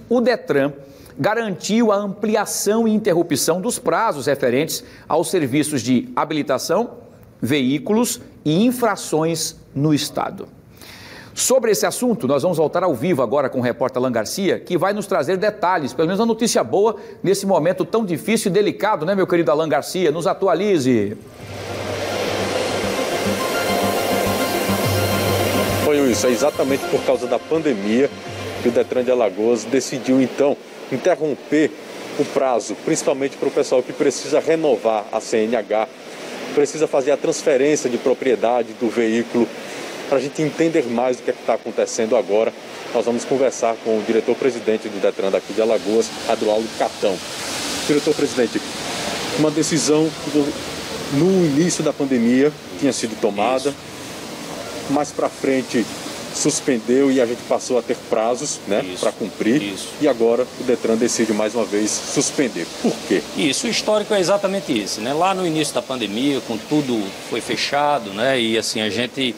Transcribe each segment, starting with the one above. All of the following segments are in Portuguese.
o Detran garantiu a ampliação e interrupção dos prazos referentes aos serviços de habilitação, veículos e infrações no estado. Sobre esse assunto, nós vamos voltar ao vivo agora com o repórter Alan Garcia, que vai nos trazer detalhes, pelo menos uma notícia boa nesse momento tão difícil e delicado, né, meu querido Alan Garcia? Nos atualize. Foi isso, é exatamente por causa da pandemia que o Detran de Alagoas decidiu, então, interromper o prazo, principalmente para o pessoal que precisa renovar a CNH, precisa fazer a transferência de propriedade do veículo. Para a gente entender mais do que está acontecendo agora, nós vamos conversar com o diretor-presidente do Detran daqui de Alagoas, Adroaldo Catão. Diretor-presidente, uma decisão que no início da pandemia tinha sido tomada, mais para frente suspendeu e a gente passou a ter prazos, né, para cumprir. E agora o Detran decide mais uma vez suspender. Por quê? Isso, o histórico é exatamente esse, né? Lá no início da pandemia, quando tudo foi fechado, né, e assim a gente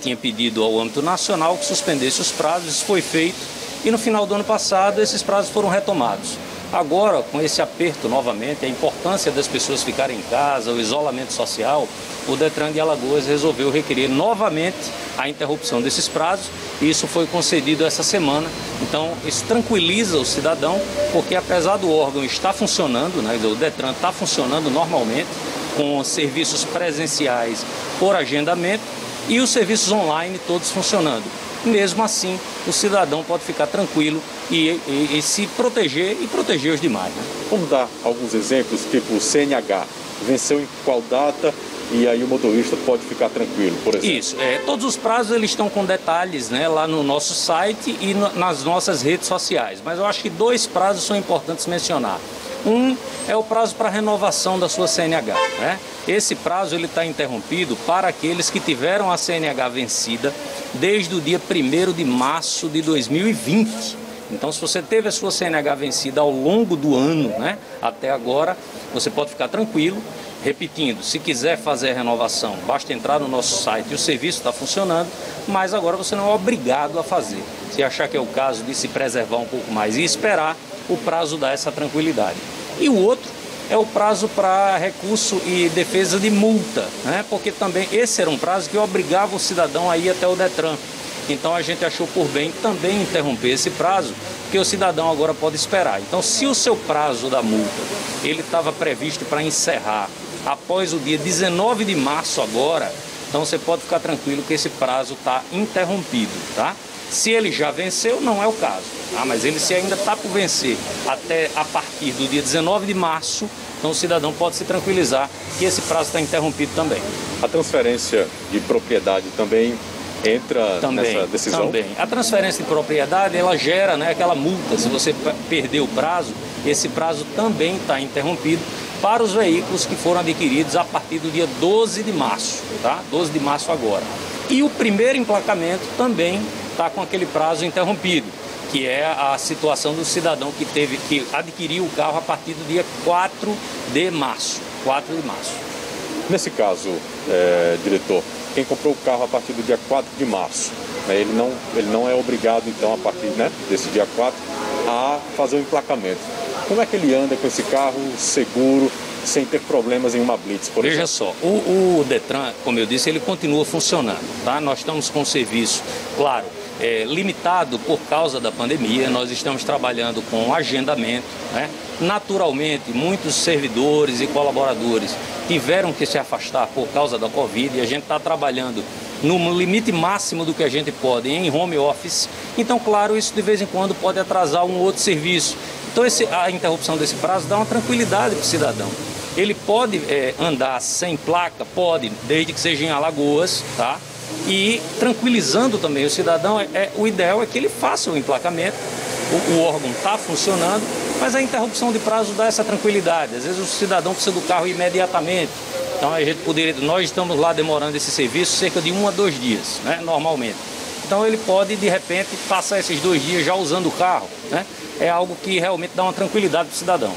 tinha pedido ao âmbito nacional que suspendesse os prazos, isso foi feito e no final do ano passado esses prazos foram retomados. Agora, com esse aperto novamente, a importância das pessoas ficarem em casa, o isolamento social, o Detran de Alagoas resolveu requerer novamente a interrupção desses prazos e isso foi concedido essa semana. Então, isso tranquiliza o cidadão, porque apesar do órgão estar funcionando, né, o Detran está funcionando normalmente, com serviços presenciais por agendamento e os serviços online todos funcionando. Mesmo assim, o cidadão pode ficar tranquilo e se proteger e proteger os demais, né? Vamos dar alguns exemplos, tipo o CNH, venceu em qual data e aí o motorista pode ficar tranquilo, por exemplo? Isso, todos os prazos eles estão com detalhes, né, lá no nosso site e nas nossas redes sociais, mas eu acho que dois prazos são importantes mencionar. Um é o prazo para renovação da sua CNH, né? Esse prazo ele está interrompido para aqueles que tiveram a CNH vencida desde o dia 1º de março de 2020. Então, se você teve a sua CNH vencida ao longo do ano, né, até agora, você pode ficar tranquilo. Repetindo, se quiser fazer a renovação, basta entrar no nosso site e o serviço está funcionando, mas agora você não é obrigado a fazer. Se achar que é o caso de se preservar um pouco mais e esperar, o prazo dá essa tranquilidade. E o outro é o prazo para recurso e defesa de multa, né? Porque também esse era um prazo que obrigava o cidadão a ir até o Detran. Então a gente achou por bem também interromper esse prazo, porque o cidadão agora pode esperar. Então, se o seu prazo da multa ele estava previsto para encerrar após o dia 19 de março agora, então você pode ficar tranquilo que esse prazo está interrompido, tá? Se ele já venceu, não é o caso, tá? Mas ele se ainda está por vencer até a partir do dia 19 de março, então o cidadão pode se tranquilizar que esse prazo está interrompido também. A transferência de propriedade também entra nessa decisão? Também. A transferência de propriedade, ela gera, né, aquela multa. Se você perder o prazo, esse prazo também está interrompido para os veículos que foram adquiridos a partir do dia 12 de março, tá? 12 de março agora. E o primeiro emplacamento também está com aquele prazo interrompido, que é a situação do cidadão que adquiriu o carro a partir do dia 4 de março. 4 de março. Nesse caso, diretor, quem comprou o carro a partir do dia 4 de março, né, ele não é obrigado, então, a partir, né, desse dia 4, a fazer o emplacamento. Como é que ele anda com esse carro seguro, sem ter problemas em uma blitz, por exemplo? Veja só, o Detran, como eu disse, ele continua funcionando, tá? Nós estamos com um serviço, claro, limitado por causa da pandemia, nós estamos trabalhando com agendamento, né? Naturalmente, muitos servidores e colaboradores tiveram que se afastar por causa da Covid e a gente está trabalhando no limite máximo do que a gente pode em home office. Então, claro, isso de vez em quando pode atrasar um outro serviço. Então, a interrupção desse prazo dá uma tranquilidade para o cidadão. Ele pode andar sem placa? Pode, desde que seja em Alagoas, tá? E tranquilizando também o cidadão, o ideal é que ele faça o emplacamento, o órgão está funcionando, mas a interrupção de prazo dá essa tranquilidade. Às vezes o cidadão precisa do carro imediatamente, então nós estamos lá demorando esse serviço cerca de 1 a 2 dias, né, normalmente. Então ele pode, de repente, passar esses 2 dias já usando o carro, né? É algo que realmente dá uma tranquilidade para o cidadão.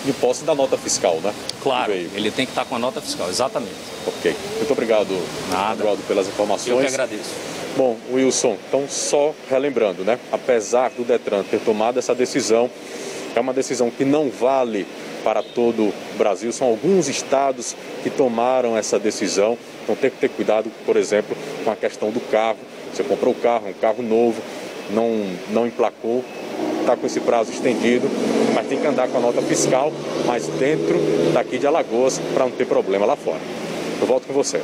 De posse da nota fiscal, né? Claro, ele tem que estar com a nota fiscal, exatamente. Ok. Muito obrigado, Nada. Adroaldo, pelas informações. Eu que agradeço. Bom, Wilson, então só relembrando, né? Apesar do Detran ter tomado essa decisão, é uma decisão que não vale para todo o Brasil. São alguns estados que tomaram essa decisão. Então tem que ter cuidado, por exemplo, com a questão do carro. Você comprou o carro, um carro novo, não emplacou, está com esse prazo estendido, mas tem que andar com a nota fiscal, mas dentro daqui de Alagoas, para não ter problema lá fora. Eu volto com você.